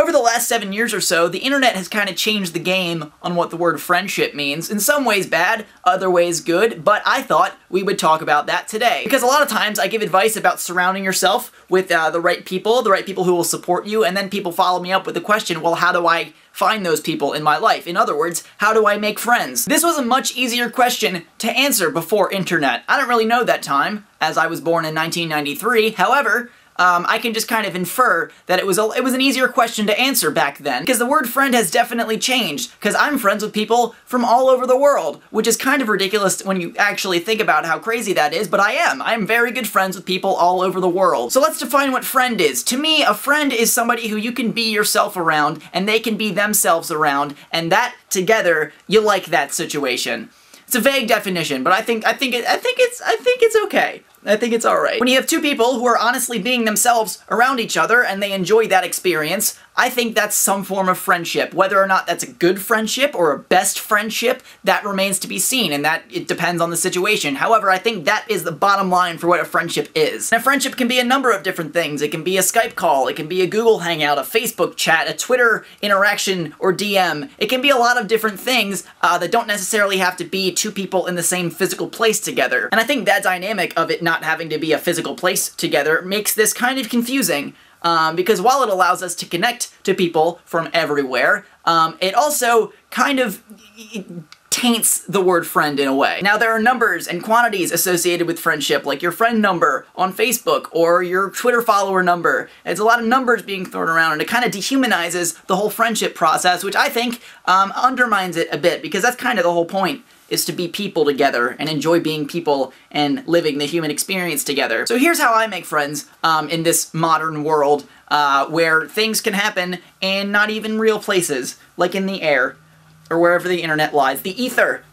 Over the last 7 years or so, the internet has kind of changed the game on what the word friendship means. In some ways bad, other ways good, but I thought we would talk about that today. Because a lot of times I give advice about surrounding yourself with the right people who will support you, and then people follow me up with the question, well, how do I find those people in my life? In other words, how do I make friends? This was a much easier question to answer before internet. I don't really know that time, as I was born in 1993. However, I can just kind of infer that it was an easier question to answer back then, because the word friend has definitely changed, because I'm friends with people from all over the world, which is kind of ridiculous when you actually think about how crazy that is, but I am. I'm very good friends with people all over the world. So let's define what friend is. To me, a friend is somebody who you can be yourself around, and they can be themselves around, and that together, you like that situation. It's a vague definition, but I think it's okay. I think it's alright. When you have two people who are honestly being themselves around each other and they enjoy that experience, I think that's some form of friendship. Whether or not that's a good friendship or a best friendship, that remains to be seen, and that it depends on the situation. However, I think that is the bottom line for what a friendship is. And a friendship can be a number of different things. It can be a Skype call, it can be a Google Hangout, a Facebook chat, a Twitter interaction or DM. It can be a lot of different things that don't necessarily have to be two people in the same physical place together. And I think that dynamic of it not having to be a physical place together makes this kind of confusing. Because while it allows us to connect to people from everywhere, it also kind of taints the word friend in a way. Now, there are numbers and quantities associated with friendship, like your friend number on Facebook or your Twitter follower number. It's a lot of numbers being thrown around, and it kind of dehumanizes the whole friendship process, which I think undermines it a bit, because that's kind of the whole point, is to be people together and enjoy being people and living the human experience together. So here's how I make friends in this modern world where things can happen in not even real places, like in the air or wherever the internet lies. The ether.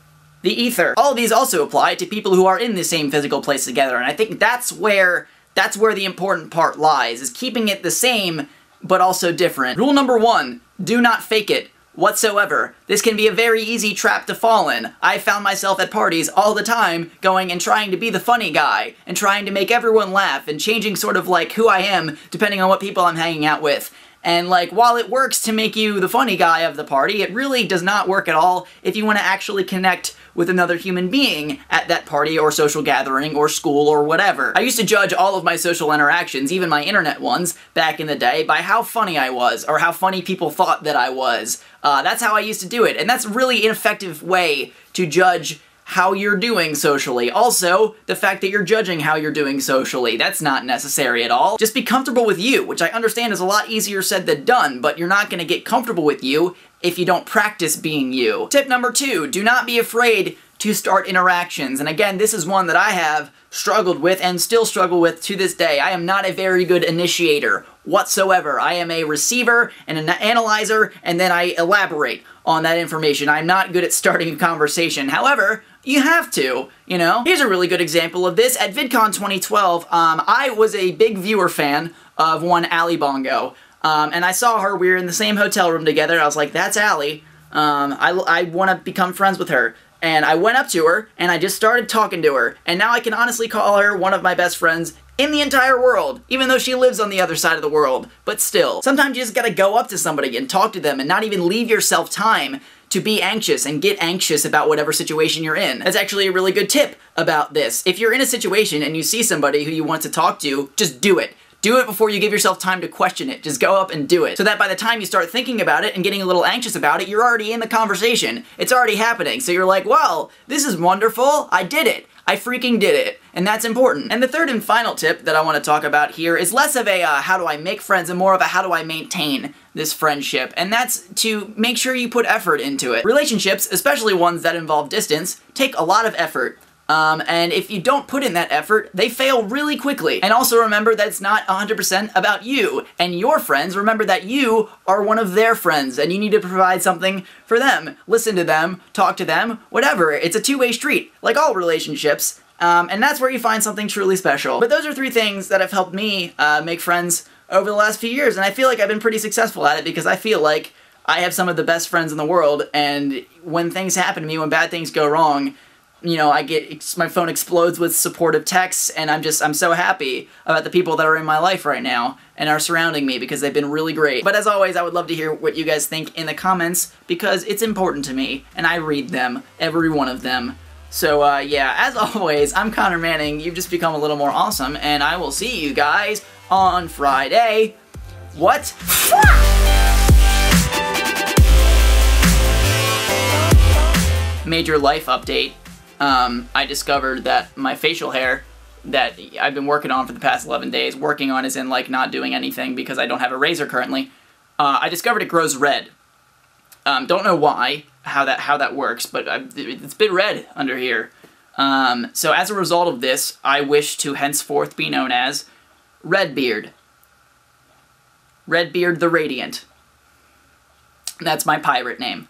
The ether. All of these also apply to people who are in the same physical place together, and I think that's where the important part lies, is keeping it the same but also different. Rule number 1, do not fake it whatsoever. This can be a very easy trap to fall in. I found myself at parties all the time going and trying to be the funny guy and trying to make everyone laugh and changing sort of like who I am depending on what people I'm hanging out with. And like, while it works to make you the funny guy of the party, it really does not work at all if you want to actually connect with another human being at that party or social gathering or school or whatever. I used to judge all of my social interactions, even my internet ones, back in the day, by how funny I was, or how funny people thought that I was. That's how I used to do it, and that's a really ineffective way to judge how you're doing socially. Also, the fact that you're judging how you're doing socially, that's not necessary at all. Just be comfortable with you, which I understand is a lot easier said than done, but you're not gonna get comfortable with you if you don't practice being you. Tip number 2, do not be afraid to start interactions. And again, this is one that I have struggled with and still struggle with to this day. I am not a very good initiator whatsoever. I am a receiver and an analyzer, and then I elaborate on that information. I'm not good at starting a conversation. However, you have to, you know? Here's a really good example of this. At VidCon 2012, I was a big viewer fan of one Bongo. And I saw her, we were in the same hotel room together, I was like, that's Allie. I want to become friends with her. And I went up to her, and I just started talking to her. And now I can honestly call her one of my best friends in the entire world, even though she lives on the other side of the world. But still, sometimes you just gotta go up to somebody and talk to them and not even leave yourself time to be anxious and get anxious about whatever situation you're in. That's actually a really good tip about this. If you're in a situation and you see somebody who you want to talk to, just do it. Do it before you give yourself time to question it. Just go up and do it. So that by the time you start thinking about it and getting a little anxious about it, you're already in the conversation. It's already happening. So you're like, well, this is wonderful. I did it. I freaking did it. And that's important. And the third and final tip that I want to talk about here is less of a how do I make friends and more of a how do I maintain this friendship. And that's to make sure you put effort into it. Relationships, especially ones that involve distance, take a lot of effort. And if you don't put in that effort, they fail really quickly. And also remember that it's not 100% about you and your friends. Remember that you are one of their friends and you need to provide something for them. Listen to them, talk to them, whatever. It's a two-way street, like all relationships. And that's where you find something truly special. But those are 3 things that have helped me make friends over the last few years, and I feel like I've been pretty successful at it because I feel like I have some of the best friends in the world, and when things happen to me, when bad things go wrong, you know, my phone explodes with supportive texts, and I'm so happy about the people that are in my life right now and are surrounding me because they've been really great. But as always, I would love to hear what you guys think in the comments because it's important to me, and I read them, every one of them. So, yeah, as always, I'm Connor Manning. You've just become a little more awesome, and I will see you guys on Friday. What? Major life update. I discovered that my facial hair that I've been working on for the past 11 days, working on as in like not doing anything because I don't have a razor currently, I discovered it grows red. Don't know why, how that works, but it's been red under here. So as a result of this, I wish to henceforth be known as Redbeard. Redbeard the Radiant. That's my pirate name.